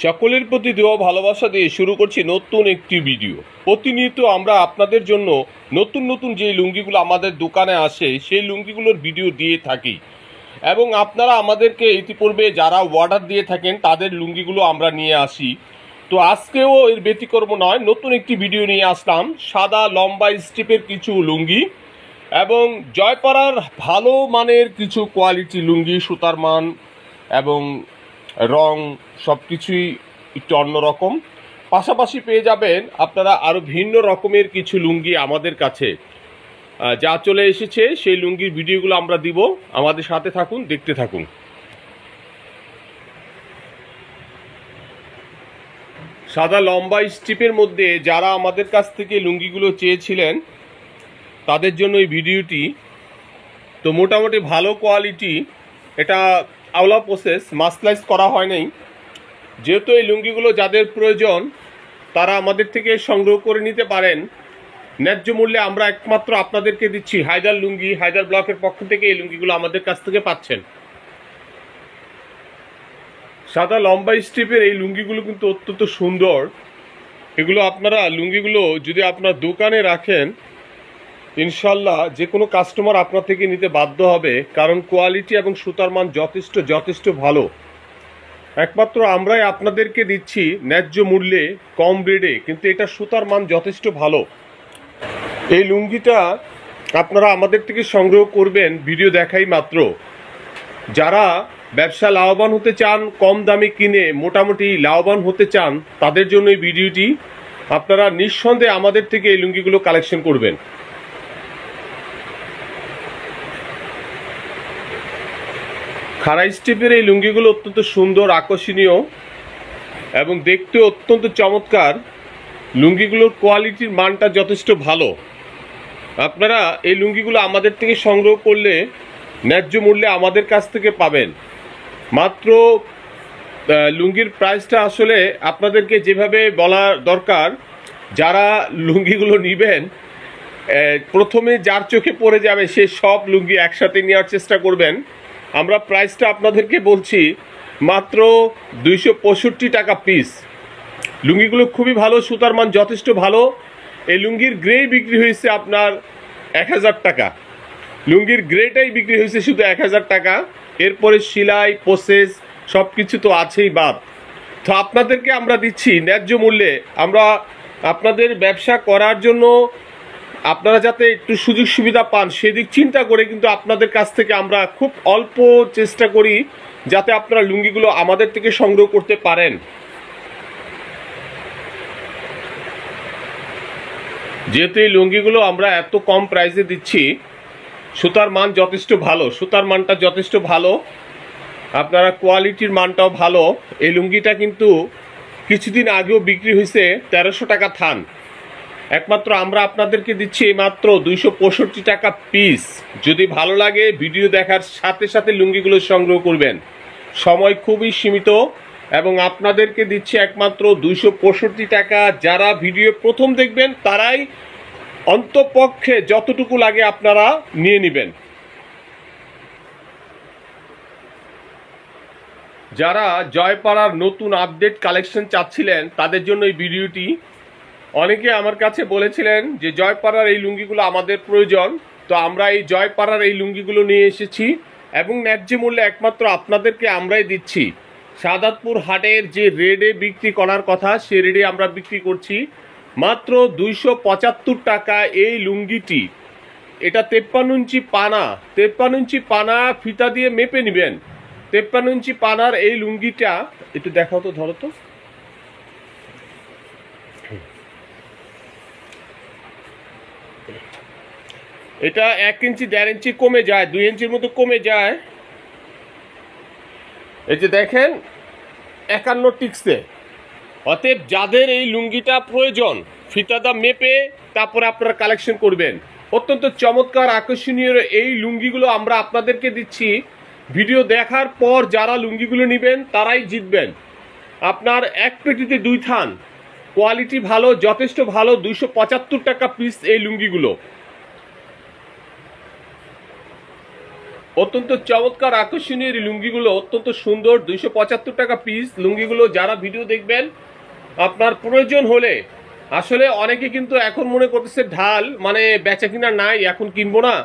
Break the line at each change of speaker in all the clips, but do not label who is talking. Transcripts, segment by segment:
সকলের প্রতি দেওয়া ভালোবাসা দিয়ে শুরু করছি নতুন একটি ভিডিও। প্রতিনিয়ত আমরা আপনাদের জন্য নতুন নতুন যে লুঙ্গিগুলো আমাদের দোকানে আসে সেই লুঙ্গিগুলোর ভিডিও দিয়ে থাকি এবং আপনারা আমাদেরকে ইতিপূর্বে যারা অর্ডার দিয়ে থাকেন তাদের লুঙ্গিগুলো আমরা নিয়ে আসি। তো আজকেও এর ব্যতিক্রম নয়, নতুন একটি ভিডিও নিয়ে আসলাম সাদা লম্বা স্টিপের কিছু লুঙ্গি এবং জয়পাড়ার ভালো মানের কিছু কোয়ালিটি লুঙ্গি, সুতার মান এবং রং সব কিছুই একটু অন্যরকম। পাশাপাশি পেয়ে যাবেন আপনারা আরও ভিন্ন রকমের কিছু লুঙ্গি আমাদের কাছে যা চলে এসেছে। সেই লুঙ্গির ভিডিওগুলো আমরা দিব, আমাদের সাথে থাকুন, দেখতে থাকুন। সাদা লম্বা স্ট্রিপের মধ্যে যারা আমাদের কাছ থেকে লুঙ্গিগুলো চেয়েছিলেন তাদের জন্য এই ভিডিওটি। তো মোটামুটি ভালো কোয়ালিটি, এটা আওলা প্রসেস, মাসলাইজ করা হয় নাই। যেহেতু এই লুঙ্গিগুলো যাদের প্রয়োজন তারা আমাদের থেকে সংগ্রহ করে নিতে পারেন ন্যায্য মূল্যে। আমরা একমাত্র আপনাদেরকে দিচ্ছি হায়দার লুঙ্গি, হায়দার ব্লকের পক্ষ থেকে এই লুঙ্গিগুলো আমাদের কাছ থেকে পাচ্ছেন। সাদা লম্বা স্ট্রিপের এই লুঙ্গিগুলো কিন্তু অত্যন্ত সুন্দর। এগুলো আপনারা লুঙ্গিগুলো যদি আপনার দোকানে রাখেন ইনশাল্লাহ যে কোনো কাস্টমার আপনার থেকে নিতে বাধ্য হবে, কারণ কোয়ালিটি এবং সুতার মান যথেষ্ট ভালো। একমাত্র আমরাই আপনাদেরকে দিচ্ছি ন্যায্য মূল্যে, কম রেটে, কিন্তু এটা সুতার মান যথেষ্ট ভালো। এই লুঙ্গিটা আপনারা আমাদের থেকে সংগ্রহ করবেন ভিডিও দেখাই মাত্র। যারা ব্যবসা লাভবান হতে চান, কম দামে কিনে মোটামুটি লাভবান হতে চান, তাদের জন্য এই ভিডিওটি। আপনারা নিঃসন্দেহে আমাদের থেকে এই লুঙ্গিগুলো কালেকশন করবেন। খাড়া স্টিপের এই লুঙ্গিগুলো অত্যন্ত সুন্দর, আকর্ষণীয় এবং দেখতে অত্যন্ত চমৎকার। লুঙ্গিগুলোর কোয়ালিটির মানটা যথেষ্ট ভালো। আপনারা এই লুঙ্গিগুলো আমাদের থেকে সংগ্রহ করলে ন্যায্য মূল্যে আমাদের কাছ থেকে পাবেন। মাত্র লুঙ্গির প্রাইসটা আসলে আপনাদেরকে যেভাবে বলা দরকার, যারা লুঙ্গিগুলো নেবেন প্রথমে যার চোখে পড়ে যাবে সে সব লুঙ্গি একসাথে নেওয়ার চেষ্টা করবেন। আমরা প্রাইসটা আপনাদেরকে বলছি মাত্র 265 টাকা পিস। লুঙ্গিগুলো খুবই ভালো, সুতার মান যথেষ্ট ভালো। এই লুঙ্গির গ্রে বিক্রি হয়েছে আপনার 1000 টাকা। লুঙ্গির গ্রেটাই বিক্রি হয়েছে শুধু 1000 টাকা। এরপরে সেলাই, প্রসেস সব কিছু তো আছেই বাদ। তো আপনাদেরকে আমরা দিচ্ছি ন্যায্য মূল্যে। আমরা আপনাদের ব্যবসা করার জন্য আপনারা যাতে একটু সুযোগ সুবিধা পান সেদিক চিন্তা করে কিন্তু আপনাদের কাছ থেকে আমরা খুব অল্প চেষ্টা করি যাতে আপনারা লুঙ্গিগুলো আমাদের থেকে সংগ্রহ করতে পারেন। যেহেতু এই লুঙ্গিগুলো আমরা এত কম প্রাইসে দিচ্ছি, সুতার মান যথেষ্ট ভালো, সুতার মানটা যথেষ্ট ভালো, আপনারা কোয়ালিটির মানটাও ভালো। এই লুঙ্গিটা কিন্তু কিছুদিন আগেও বিক্রি হয়েছে 1300 টাকা থান। একমাত্র আমরা আপনাদেরকে দিচ্ছি মাত্র 265 টাকা পিস। যদি ভালো লাগে ভিডিও দেখার সাথে সাথে লুঙ্গিগুলো সংগ্রহ করবেন। সময় খুবই সীমিত এবং আপনাদেরকে দিচ্ছি একমাত্র 265 টাকা। যারা ভিডিও প্রথম দেখবেন তারাই অন্তপক্ষে যতটুকু লাগে আপনারা নিয়ে নেবেন। যারা জয়পাড়ার নতুন আপডেট কালেকশন চাচ্ছিলেন তাদের জন্য এই ভিডিওটি। অনেকে আমার কাছে বলেছিলেন যে জয়পাড়ার এই লুঙ্গিগুলো আমাদের প্রয়োজন, তো আমরা এই জয়পাড়ার এই লুঙ্গিগুলো নিয়ে এসেছি এবং ন্যায্য মূল্যে একমাত্র আপনাদেরকে আমরাই দিচ্ছি। সাদাতপুর হাটের যে রেডে বিক্রি করার কথা সে রেডে আমরা বিক্রি করছি মাত্র 275 টাকা এই লুঙ্গিটি। এটা 53 ইঞ্চি পানা, 53 ইঞ্চি পানা ফিতা দিয়ে মেপে নেবেন। 53 ইঞ্চি পানার এই লুঙ্গিটা একটু দেখাও তো, ধরো তো। এটা 1 ইঞ্চি 1.5 ইঞ্চি কমে যায়, 2 ইঞ্চির মতো কমে যায়। এই যে দেখেন 51 টিক্সে। অতএব যাদের এই লুঙ্গিটা প্রয়োজন ফিতাদা মেপে তারপরে আপনারা কালেকশন করবেন। অত্যন্ত চমৎকার আকর্ষণীয় এই লুঙ্গিগুলো আমরা আপনাদেরকে দিচ্ছি। ভিডিও দেখার পর যারা লুঙ্গিগুলো নেবেন তারাই জিতবেন। আপনার এক পেটিতে 2 থান, কোয়ালিটি ভালো, যথেষ্ট ভালো। 275 টাকা পিস এই লুঙ্গিগুলো। অত্যন্ত চমৎকার আকর্ষণীয় এই লুঙ্গিগুলো অত্যন্ত সুন্দর, 275 টাকা পিস। লুঙ্গিগুলো যারা ভিডিও দেখবেন, আপনার প্রয়োজন হলে, আসলে অনেকে কিন্তু এখন মনে করতেছে ঢাল মানে বেচা কিনা নাই, এখন কিনবো না,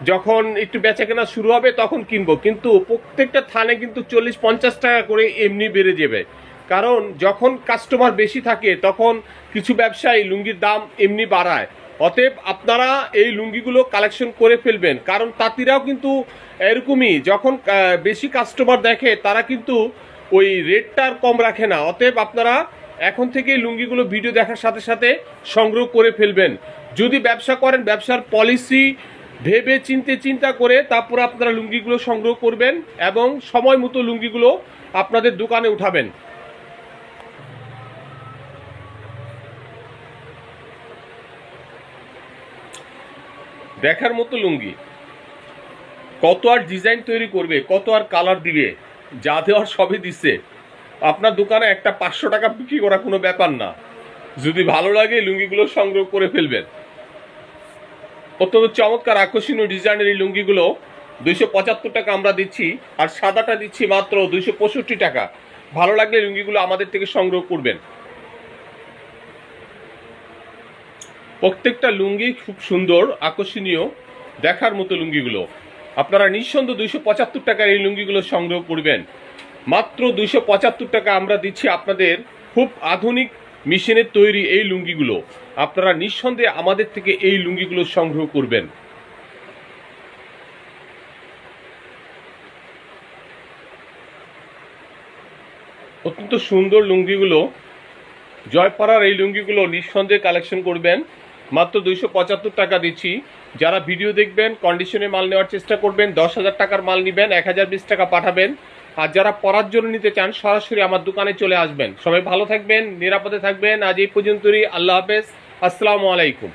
যখন একটু বেচা কেনা শুরু হবে তখন কিনবো, কিন্তু প্রত্যেকটা থানে কিন্তু 40-50 টাকা করে এমনি বেড়ে যাবে। কারণ যখন কাস্টমার বেশি থাকে তখন কিছু ব্যবসায়ী লুঙ্গির দাম এমনি বাড়ায়। অতএব আপনারা এই লুঙ্গিগুলো কালেকশন করে ফেলবেন, কারণ তাঁতিরাও কিন্তু এরকমই, যখন বেশি কাস্টমার দেখে তারা কিন্তু ওই রেটটা আর কম রাখে না। অতএব আপনারা এখন থেকে লুঙ্গিগুলো ভিডিও দেখার সাথে সাথে সংগ্রহ করে ফেলবেন। যদি ব্যবসা করেন, ব্যবসার পলিসি ভেবে চিন্তা করে তারপর আপনারা লুঙ্গিগুলো সংগ্রহ করবেন এবং সময় মতো লুঙ্গিগুলো আপনাদের দোকানে উঠাবেন। দেখার মতো লুঙ্গি, কত আর ডিজাইন তৈরি করবে, কত আর কালার দিবে, যা দেওয়ার সবই দিচ্ছে। আপনার দোকানে একটা 500 টাকা বিক্রি করা কোনো ব্যাপার না। যদি ভালো লাগে লুঙ্গিগুলো সংগ্রহ করে ফেলবেন। অত্যন্ত চমৎকার আকর্ষণীয় ডিজাইনের এই লুঙ্গিগুলো 275 টাকা আমরা দিচ্ছি, আর সাদাটা দিচ্ছি মাত্র 265 টাকা। ভালো লাগলে লুঙ্গিগুলো আমাদের থেকে সংগ্রহ করবেন। প্রত্যেকটা লুঙ্গি খুব সুন্দর, আকর্ষণীয়, দেখার মতো লুঙ্গিগুলো। আপনারা নিঃসন্দেহে 275 টাকার এই লুঙ্গিগুলো সংগ্রহ করবেন। মাত্র 275 টাকা আমরা দিচ্ছি আপনাদের, খুব আধুনিক মেশিনের তৈরি এই লুঙ্গিগুলো। আপনারা নিঃসন্দেহে আমাদের থেকে এই লুঙ্গিগুলো সংগ্রহ করবেন। অত্যন্ত সুন্দর লুঙ্গিগুলো, জয়পাড়ার এই লুঙ্গিগুলো নিঃসন্দেহে কালেকশন করবেন। মাত্র 275 টাকা দিচ্ছি। যারা ভিডিও দেখবেন কন্ডিশনে মাল নেওয়ার চেষ্টা করবেন। 10,000 টাকার মাল নেবেন, 1020 টাকা পাঠাবেন। আর যারা পরার জন্য নিতে চান সরাসরি আমার দোকানে চলে আসবেন। সবাই ভালো থাকবেন, নিরাপদে থাকবেন। আজ এই পর্যন্তই। আল্লাহ হাফেজ, আসসালামু আলাইকুম।